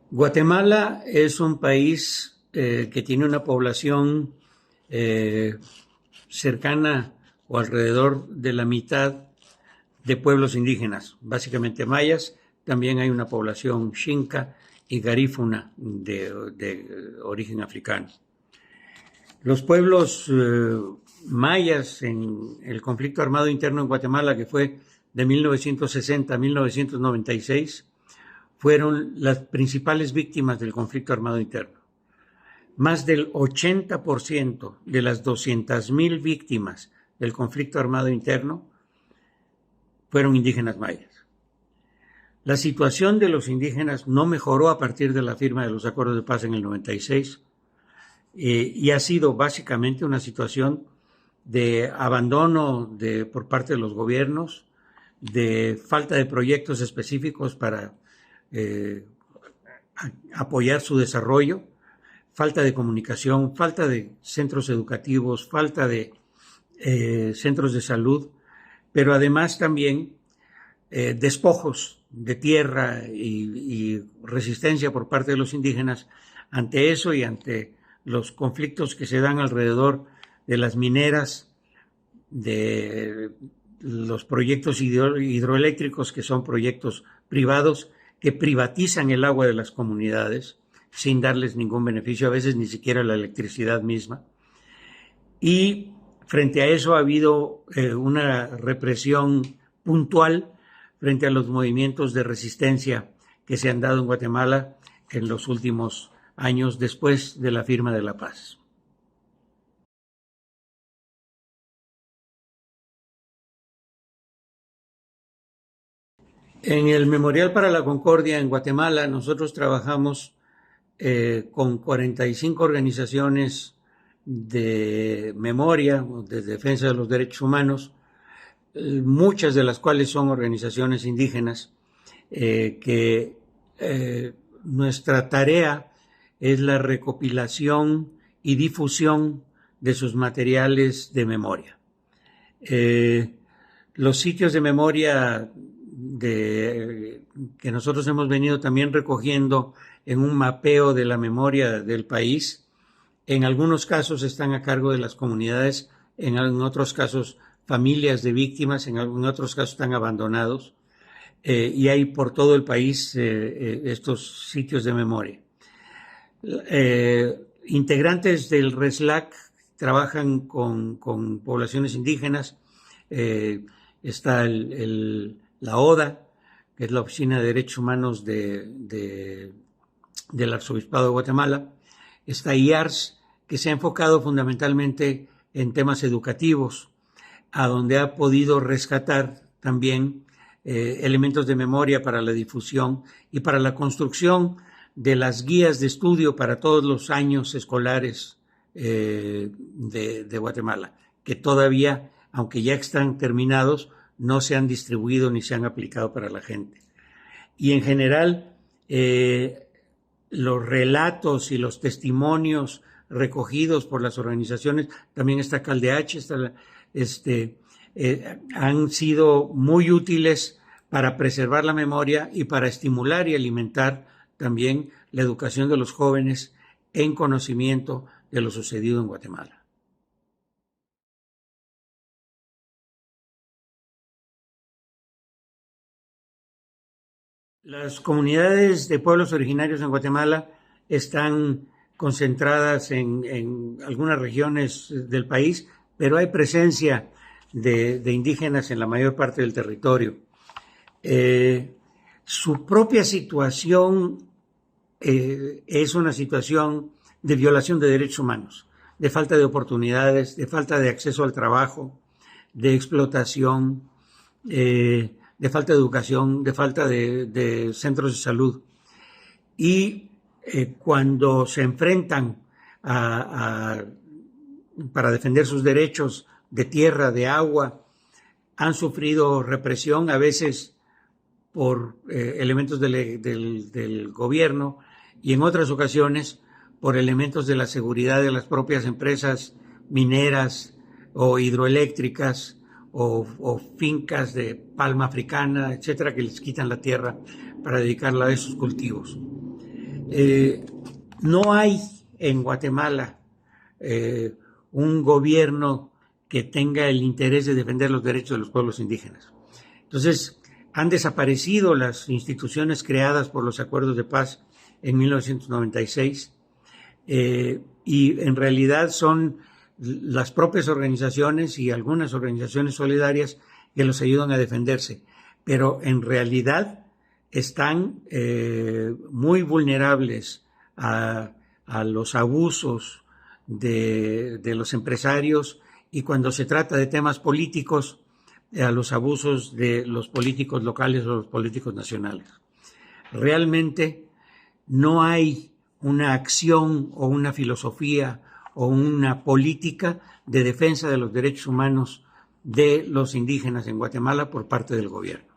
Guatemala es un país que tiene una población eh, cercana o alrededor de la mitad de pueblos indígenas, básicamente mayas. También hay una población xinca y garífuna de origen africano. Los pueblos mayas en el conflicto armado interno en Guatemala, que fue de 1960 a 1996, fueron las principales víctimas del conflicto armado interno. Más del 80% de las 200,000 víctimas del conflicto armado interno fueron indígenas mayas. La situación de los indígenas no mejoró a partir de la firma de los acuerdos de paz en el 96 y ha sido básicamente una situación de abandono por parte de los gobiernos, de falta de proyectos específicos para apoyar su desarrollo, falta de comunicación, falta de centros educativos, falta de centros de salud, pero además también despojos de tierra y resistencia por parte de los indígenas ante eso y ante los conflictos que se dan alrededor de las mineras, de los proyectos hidroeléctricos que son proyectos privados que privatizan el agua de las comunidades sin darles ningún beneficio, a veces ni siquiera la electricidad misma. Y frente a eso ha habido una represión puntual frente a los movimientos de resistencia que se han dado en Guatemala en los últimos años después de la firma de la paz. En el Memorial para la Concordia en Guatemala nosotros trabajamos con 45 organizaciones de memoria, de defensa de los derechos humanos, muchas de las cuales son organizaciones indígenas, que nuestra tarea es la recopilación y difusión de sus materiales de memoria. Los sitios de memoria que nosotros hemos venido también recogiendo en un mapeo de la memoria del país, en algunos casos están a cargo de las comunidades, en otros casos familias de víctimas, en otros casos están abandonados, y hay por todo el país estos sitios de memoria. Integrantes del RESLAC trabajan con poblaciones indígenas. Está la ODA, que es la Oficina de Derechos Humanos del Arzobispado de Guatemala. Está IARS, que se ha enfocado fundamentalmente en temas educativos, a donde ha podido rescatar también elementos de memoria para la difusión y para la construcción de las guías de estudio para todos los años escolares de Guatemala, que todavía, aunque ya están terminados, no se han distribuido ni se han aplicado para la gente. Y en general, los relatos y los testimonios recogidos por las organizaciones, también está CalDH, han sido muy útiles para preservar la memoria y para estimular y alimentar también la educación de los jóvenes en conocimiento de lo sucedido en Guatemala. Las comunidades de pueblos originarios en Guatemala están concentradas en algunas regiones del país, pero hay presencia de indígenas en la mayor parte del territorio. Su propia situación es una situación de violación de derechos humanos, de falta de oportunidades, de falta de acceso al trabajo, de explotación, de falta de educación, de falta de centros de salud. Y cuando se enfrentan para defender sus derechos de tierra, de agua, han sufrido represión, a veces por elementos del gobierno y en otras ocasiones por elementos de la seguridad de las propias empresas mineras o hidroeléctricas o fincas de palma africana, etcétera, que les quitan la tierra para dedicarla a esos cultivos. No hay en Guatemala un gobierno que tenga el interés de defender los derechos de los pueblos indígenas. Entonces, han desaparecido las instituciones creadas por los acuerdos de paz en 1996 y en realidad son las propias organizaciones y algunas organizaciones solidarias que los ayudan a defenderse, pero en realidad están muy vulnerables a los abusos de los empresarios y cuando se trata de temas políticos, a los abusos de los políticos locales o los políticos nacionales. Realmente no hay una acción o una filosofía o una política de defensa de los derechos humanos de los indígenas en Guatemala por parte del gobierno.